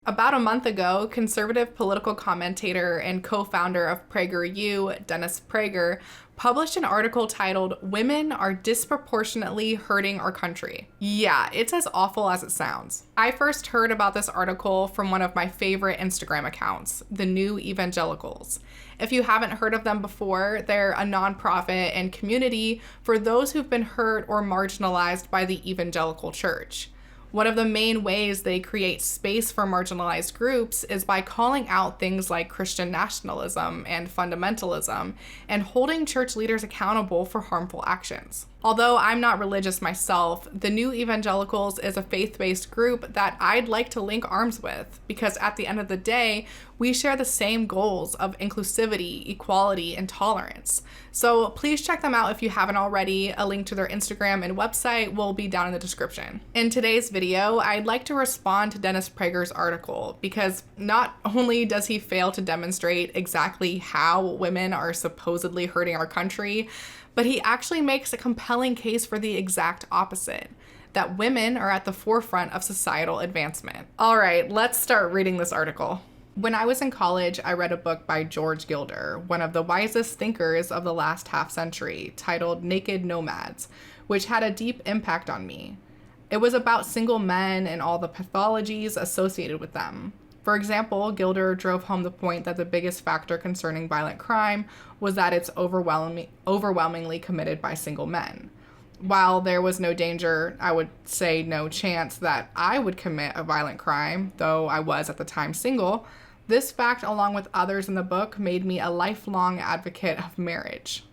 About a month ago, conservative political commentator and co-founder of PragerU, Dennis Prager, published an article titled, "Women Are Disproportionately Hurting Our Country." Yeah, it's as awful as it sounds. I first heard about this article from one of my favorite Instagram accounts, the New Evangelicals. If you haven't heard of them before, they're a nonprofit and community for those who've been hurt or marginalized by the evangelical church. One of the main ways they create space for marginalized groups is by calling out things like Christian nationalism and fundamentalism and holding church leaders accountable for harmful actions. Although I'm not religious myself, the New Evangelicals is a faith-based group that I'd like to link arms with because at the end of the day, we share the same goals of inclusivity, equality, and tolerance. So please check them out if you haven't already. A link to their Instagram and website will be down in the description. In today's video, I'd like to respond to Dennis Prager's article because not only does he fail to demonstrate exactly how women are supposedly hurting our country, but he actually makes a compelling case for the exact opposite, that women are at the forefront of societal advancement. All right, let's start reading this article. When I was in college, I read a book by George Gilder, one of the wisest thinkers of the last half century, titled Naked Nomads, which had a deep impact on me. It was about single men and all the pathologies associated with them. For example, Gilder drove home the point that the biggest factor concerning violent crime was that it's overwhelmingly committed by single men. While there was no danger, I would say no chance, that I would commit a violent crime, though I was at the time single, this fact, along with others in the book, made me a lifelong advocate of marriage.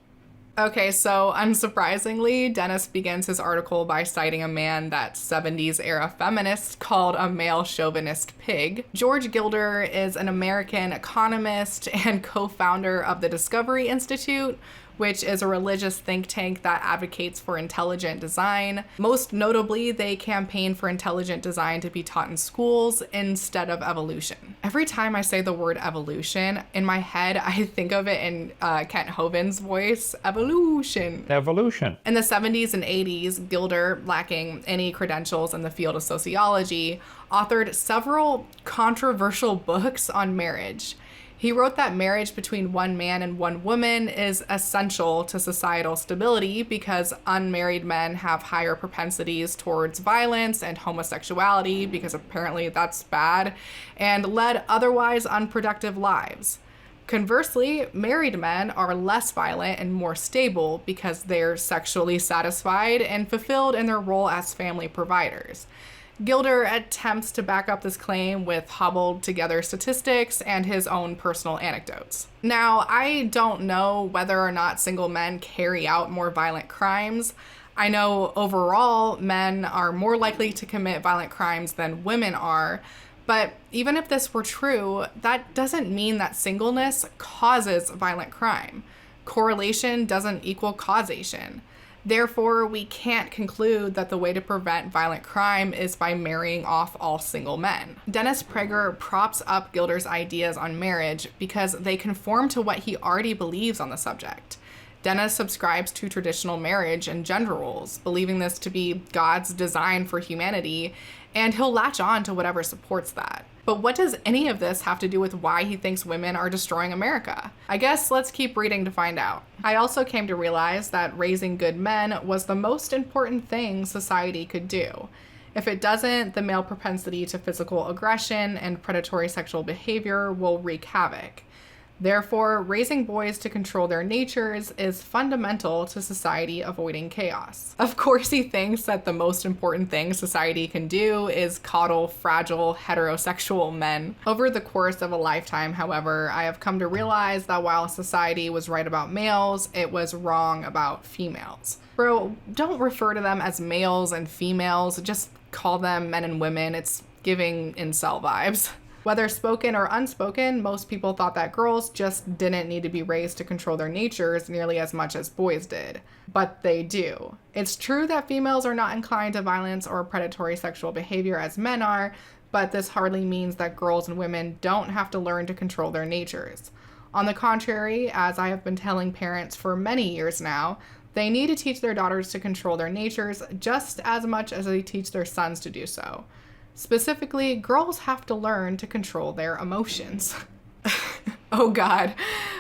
Okay, so unsurprisingly, Dennis begins his article by citing a man that 70s era feminists called a male chauvinist pig. George Gilder is an American economist and co-founder of the Discovery Institute, which is a religious think tank that advocates for intelligent design. Most notably, they campaign for intelligent design to be taught in schools instead of evolution. Every time I say the word evolution, in my head, I think of it in Kent Hovind's voice, evolution. Evolution. In the 70s and 80s, Gilder, lacking any credentials in the field of sociology, authored several controversial books on marriage. He wrote that marriage between one man and one woman is essential to societal stability because unmarried men have higher propensities towards violence and homosexuality, because apparently that's bad, and led otherwise unproductive lives. Conversely, married men are less violent and more stable because they're sexually satisfied and fulfilled in their role as family providers. Gilder attempts to back up this claim with hobbled together statistics and his own personal anecdotes. Now, I don't know whether or not single men carry out more violent crimes. I know overall men are more likely to commit violent crimes than women are, but even if this were true, that doesn't mean that singleness causes violent crime. Correlation doesn't equal causation. Therefore, we can't conclude that the way to prevent violent crime is by marrying off all single men. Dennis Prager props up Gilder's ideas on marriage because they conform to what he already believes on the subject. Dennis subscribes to traditional marriage and gender roles, believing this to be God's design for humanity, and he'll latch on to whatever supports that. But what does any of this have to do with why he thinks women are destroying America? I guess let's keep reading to find out. I also came to realize that raising good men was the most important thing society could do. If it doesn't, the male propensity to physical aggression and predatory sexual behavior will wreak havoc. Therefore, raising boys to control their natures is fundamental to society avoiding chaos. Of course, he thinks that the most important thing society can do is coddle fragile heterosexual men. Over the course of a lifetime, however, I have come to realize that while society was right about males, it was wrong about females. Bro, don't refer to them as males and females, just call them men and women. It's giving incel vibes. Whether spoken or unspoken, most people thought that girls just didn't need to be raised to control their natures nearly as much as boys did. But they do. It's true that females are not inclined to violence or predatory sexual behavior as men are, but this hardly means that girls and women don't have to learn to control their natures. On the contrary, as I have been telling parents for many years now, they need to teach their daughters to control their natures just as much as they teach their sons to do so. Specifically, girls have to learn to control their emotions. Oh God,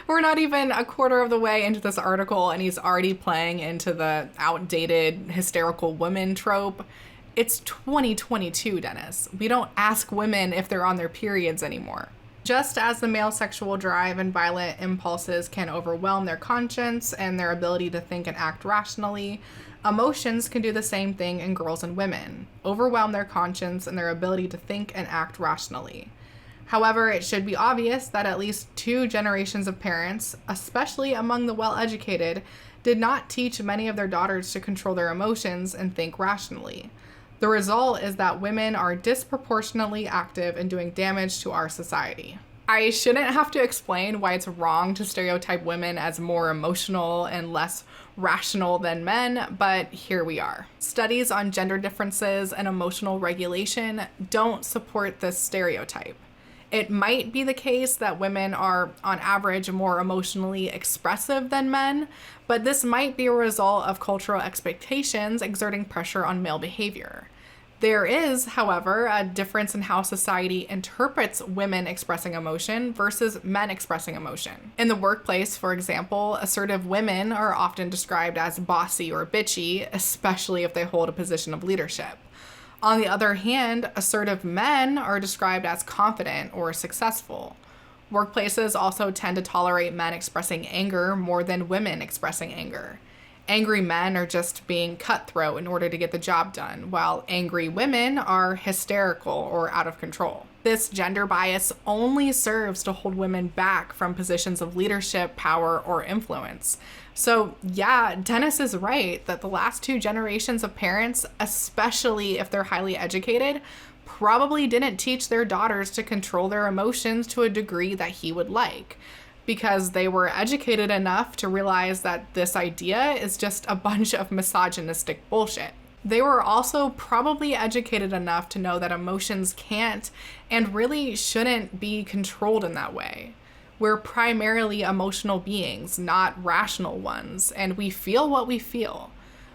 we're not even a quarter of the way into this article and he's already playing into the outdated hysterical woman trope. It's 2022, Dennis. We don't ask women if they're on their periods anymore. Just as the male sexual drive and violent impulses can overwhelm their conscience and their ability to think and act rationally, emotions can do the same thing in girls and women, overwhelm their conscience and their ability to think and act rationally. However, it should be obvious that at least 2 generations of parents, especially among the well-educated, did not teach many of their daughters to control their emotions and think rationally. The result is that women are disproportionately active in doing damage to our society. I shouldn't have to explain why it's wrong to stereotype women as more emotional and less rational than men, but here we are. Studies on gender differences and emotional regulation don't support this stereotype. It might be the case that women are, on average, more emotionally expressive than men, but this might be a result of cultural expectations exerting pressure on male behavior. There is, however, a difference in how society interprets women expressing emotion versus men expressing emotion. In the workplace, for example, assertive women are often described as bossy or bitchy, especially if they hold a position of leadership. On the other hand, assertive men are described as confident or successful. Workplaces also tend to tolerate men expressing anger more than women expressing anger. Angry men are just being cutthroat in order to get the job done, while angry women are hysterical or out of control. This gender bias only serves to hold women back from positions of leadership, power, or influence. So yeah, Dennis is right that the last 2 generations of parents, especially if they're highly educated, probably didn't teach their daughters to control their emotions to a degree that he would like, because they were educated enough to realize that this idea is just a bunch of misogynistic bullshit. They were also probably educated enough to know that emotions can't and really shouldn't be controlled in that way. We're primarily emotional beings, not rational ones, and we feel what we feel.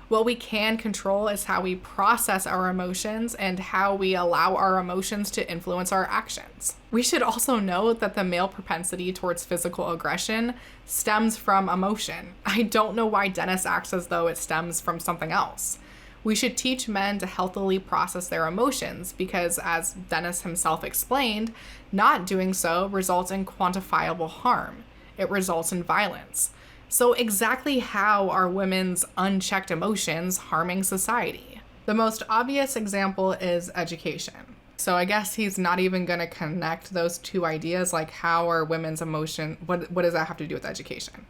What we can control is how we process our emotions and how we allow our emotions to influence our actions. We should also note that the male propensity towards physical aggression stems from emotion. I don't know why Dennis acts as though it stems from something else. We should teach men to healthily process their emotions because, as Dennis himself explained, not doing so results in quantifiable harm. It results in violence. So exactly how are women's unchecked emotions harming society? The most obvious example is education. So I guess he's not even going to connect those 2 ideas, like how are women's emotion, what does that have to do with education?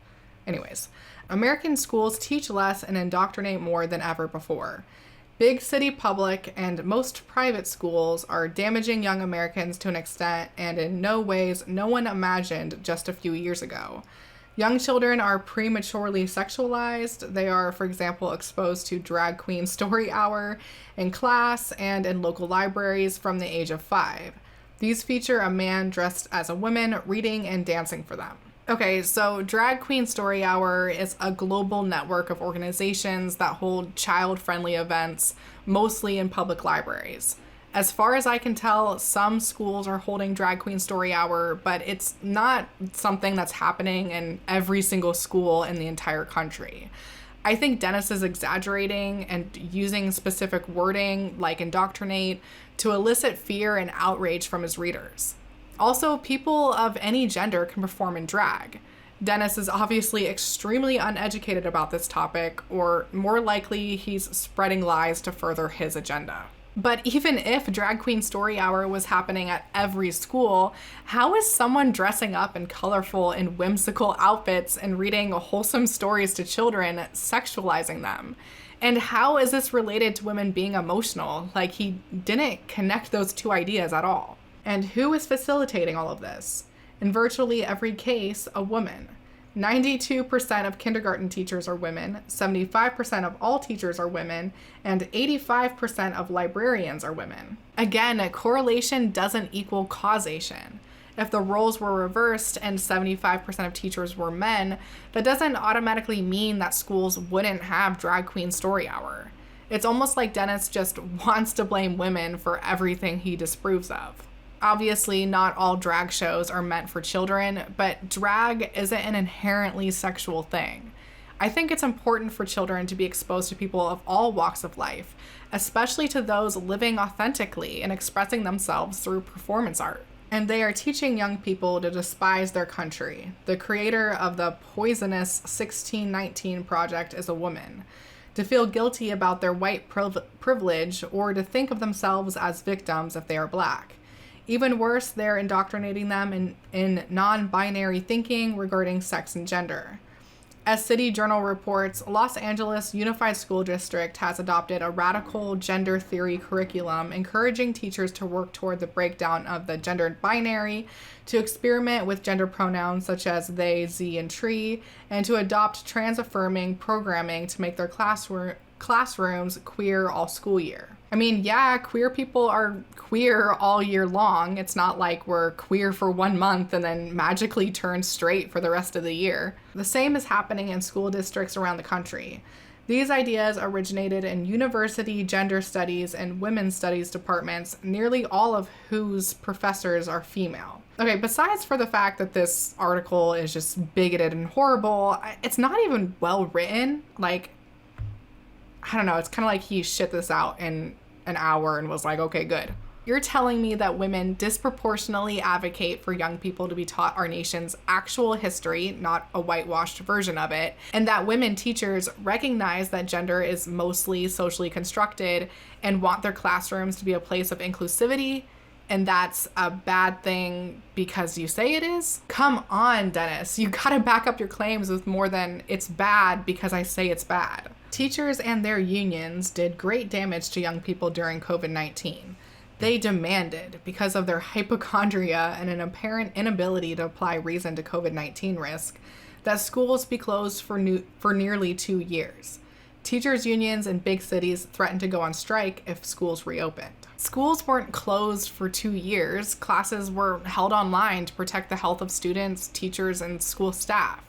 Anyways, American schools teach less and indoctrinate more than ever before. Big city public and most private schools are damaging young Americans to an extent and in no ways no one imagined just a few years ago. Young children are prematurely sexualized. They are, for example, exposed to drag queen story hour in class and in local libraries from the age of 5. These feature a man dressed as a woman reading and dancing for them. Okay, so Drag Queen Story Hour is a global network of organizations that hold child-friendly events, mostly in public libraries. As far as I can tell, some schools are holding Drag Queen Story Hour, but it's not something that's happening in every single school in the entire country. I think Dennis is exaggerating and using specific wording like indoctrinate to elicit fear and outrage from his readers. Also, people of any gender can perform in drag. Dennis is obviously extremely uneducated about this topic, or more likely he's spreading lies to further his agenda. But even if Drag Queen Story Hour was happening at every school, how is someone dressing up in colorful and whimsical outfits and reading wholesome stories to children sexualizing them? And how is this related to women being emotional? Like, he didn't connect those 2 ideas at all. And who is facilitating all of this? In virtually every case, a woman. 92% of kindergarten teachers are women, 75% of all teachers are women, and 85% of librarians are women. Again, correlation doesn't equal causation. If the roles were reversed and 75% of teachers were men, that doesn't automatically mean that schools wouldn't have Drag Queen Story Hour. It's almost like Dennis just wants to blame women for everything he disapproves of. Obviously, not all drag shows are meant for children, but drag isn't an inherently sexual thing. I think it's important for children to be exposed to people of all walks of life, especially to those living authentically and expressing themselves through performance art. And they are teaching young people to despise their country. The creator of the poisonous 1619 project is a woman. To feel guilty about their white privilege, or to think of themselves as victims if they are black. Even worse, they're indoctrinating them in non-binary thinking regarding sex and gender. As City Journal reports, Los Angeles Unified School District has adopted a radical gender theory curriculum encouraging teachers to work toward the breakdown of the gendered binary, to experiment with gender pronouns such as they, ze, and tree, and to adopt trans-affirming programming to make their classrooms queer all school year. I mean, yeah, queer people are queer all year long. It's not like we're queer for 1 month and then magically turn straight for the rest of the year. The same is happening in school districts around the country. These ideas originated in university gender studies and women's studies departments, nearly all of whose professors are female. Okay, besides for the fact that this article is just bigoted and horrible, it's not even well written. Like, I don't know, it's kind of like he shit this out in an hour and was like, okay, good. You're telling me that women disproportionately advocate for young people to be taught our nation's actual history, not a whitewashed version of it, and that women teachers recognize that gender is mostly socially constructed and want their classrooms to be a place of inclusivity, and that's a bad thing because you say it is? Come on, Dennis. You gotta back up your claims with more than it's bad because I say it's bad. Teachers and their unions did great damage to young people during COVID-19. They demanded, because of their hypochondria and an apparent inability to apply reason to COVID-19 risk, that schools be closed for nearly 2 years. Teachers' unions in big cities threatened to go on strike if schools reopened. Schools weren't closed for 2 years. Classes were held online to protect the health of students, teachers, and school staff.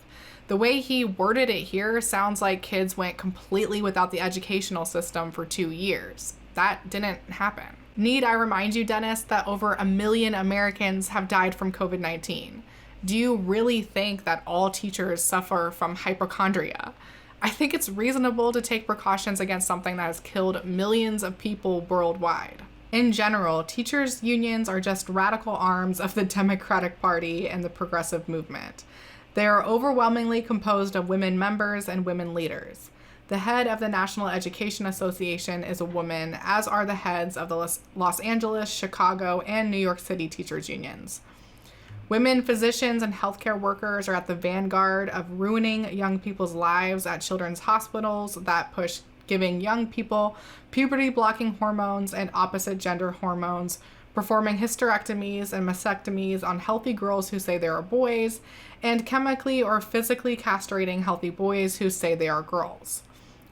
The way he worded it here sounds like kids went completely without the educational system for 2 years. That didn't happen. Need I remind you, Dennis, that over 1 million Americans have died from COVID-19? Do you really think that all teachers suffer from hypochondria? I think it's reasonable to take precautions against something that has killed millions of people worldwide. In general, teachers' unions are just radical arms of the Democratic Party and the progressive movement. They are overwhelmingly composed of women members and women leaders. The head of the National Education Association is a woman, as are the heads of the Los Angeles, Chicago, and New York City teachers' unions. Women physicians and healthcare workers are at the vanguard of ruining young people's lives at children's hospitals that push giving young people puberty-blocking hormones and opposite-gender hormones, performing hysterectomies and mastectomies on healthy girls who say they are boys, and chemically or physically castrating healthy boys who say they are girls.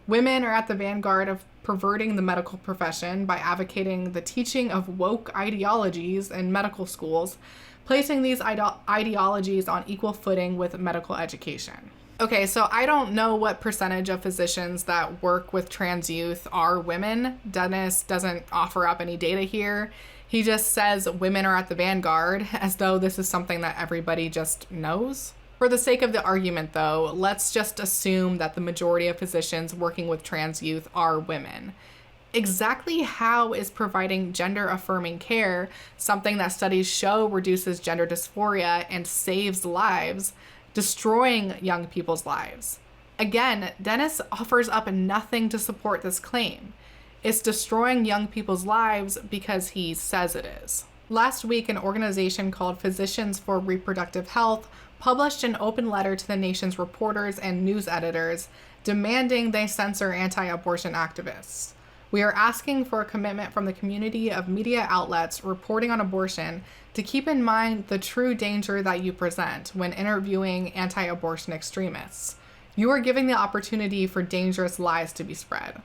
Women are at the vanguard of perverting the medical profession by advocating the teaching of woke ideologies in medical schools, placing these ideologies on equal footing with medical education. Okay, so I don't know what percentage of physicians that work with trans youth are women. Dennis doesn't offer up any data here. He just says women are at the vanguard, as though this is something that everybody just knows. For the sake of the argument, though, let's just assume that the majority of physicians working with trans youth are women. Exactly how is providing gender-affirming care something that studies show reduces gender dysphoria and saves lives, destroying young people's lives? Again, Dennis offers up nothing to support this claim. It's destroying young people's lives because he says it is. Last week, an organization called Physicians for Reproductive Health published an open letter to the nation's reporters and news editors demanding they censor anti-abortion activists. We are asking for a commitment from the community of media outlets reporting on abortion to keep in mind the true danger that you present when interviewing anti-abortion extremists. You are giving the opportunity for dangerous lies to be spread.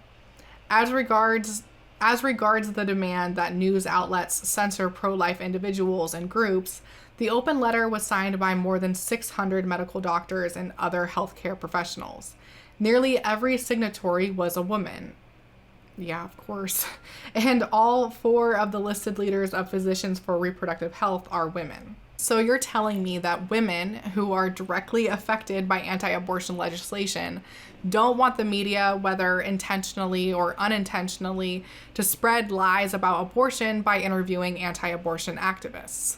As regards the demand that news outlets censor pro-life individuals and groups, the open letter was signed by more than 600 medical doctors and other healthcare professionals. Nearly every signatory was a woman. Yeah, of course. And all 4 of the listed leaders of Physicians for Reproductive Health are women. So you're telling me that women who are directly affected by anti-abortion legislation don't want the media, whether intentionally or unintentionally, to spread lies about abortion by interviewing anti-abortion activists.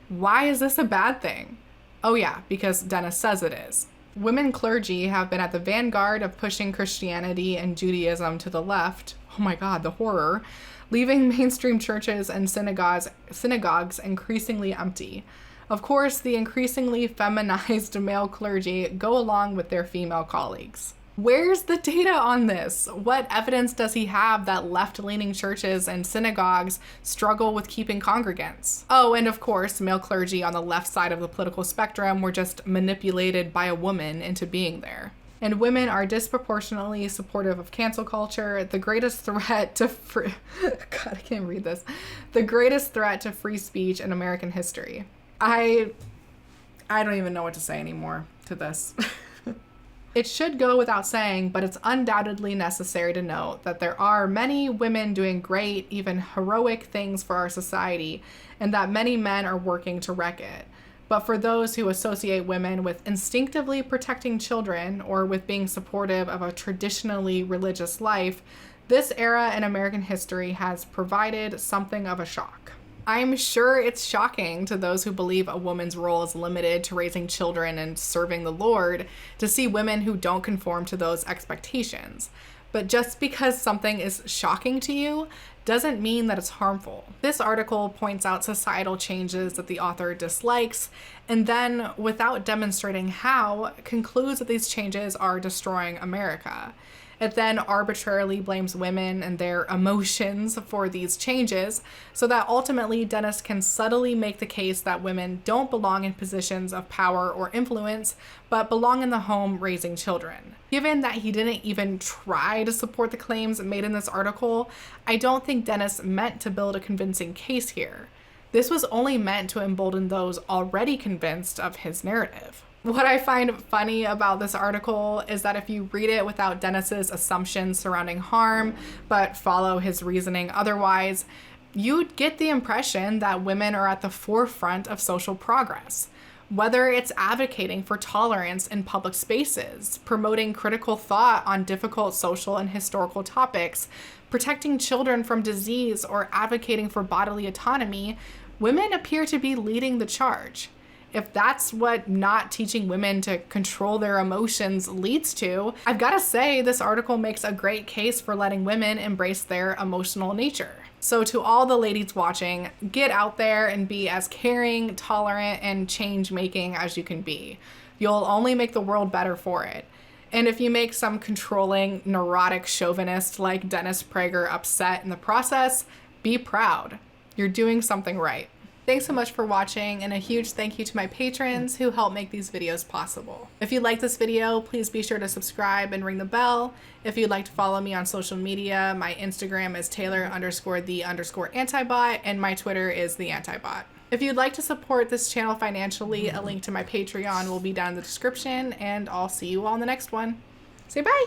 Why is this a bad thing? Oh yeah, because Dennis says it is. Women clergy have been at the vanguard of pushing Christianity and Judaism to the left. Oh my God, the horror. Leaving mainstream churches and synagogues increasingly empty. Of course, the increasingly feminized male clergy go along with their female colleagues. Where's the data on this? What evidence does he have that left-leaning churches and synagogues struggle with keeping congregants? Oh, and of course, male clergy on the left side of the political spectrum were just manipulated by a woman into being there. And women are disproportionately supportive of cancel culture, the greatest threat to God, I can't read this. The greatest threat to free speech in American history. I don't even know what to say anymore to this. It should go without saying, but it's undoubtedly necessary to note that there are many women doing great, even heroic things for our society, and that many men are working to wreck it. But for those who associate women with instinctively protecting children or with being supportive of a traditionally religious life, this era in American history has provided something of a shock. I'm sure it's shocking to those who believe a woman's role is limited to raising children and serving the Lord to see women who don't conform to those expectations. But just because something is shocking to you doesn't mean that it's harmful. This article points out societal changes that the author dislikes, and then, without demonstrating how, concludes that these changes are destroying America. It then arbitrarily blames women and their emotions for these changes, so that ultimately Dennis can subtly make the case that women don't belong in positions of power or influence, but belong in the home raising children. Given that he didn't even try to support the claims made in this article, I don't think Dennis meant to build a convincing case here. This was only meant to embolden those already convinced of his narrative. What I find funny about this article is that if you read it without Dennis's assumptions surrounding harm, but follow his reasoning otherwise, you'd get the impression that women are at the forefront of social progress. Whether it's advocating for tolerance in public spaces, promoting critical thought on difficult social and historical topics, protecting children from disease, or advocating for bodily autonomy, women appear to be leading the charge. If that's what not teaching women to control their emotions leads to, I've got to say this article makes a great case for letting women embrace their emotional nature. So to all the ladies watching, get out there and be as caring, tolerant, and change-making as you can be. You'll only make the world better for it. And if you make some controlling, neurotic chauvinist like Dennis Prager upset in the process, be proud. You're doing something right. Thanks so much for watching, and a huge thank you to my patrons who help make these videos possible. If you like this video, please be sure to subscribe and ring the bell. If you'd like to follow me on social media, my Instagram is Taylor_the_antibot, and my Twitter is the antibot. If you'd like to support this channel financially, a link to my Patreon will be down in the description, and I'll see you all in the next one. Say bye!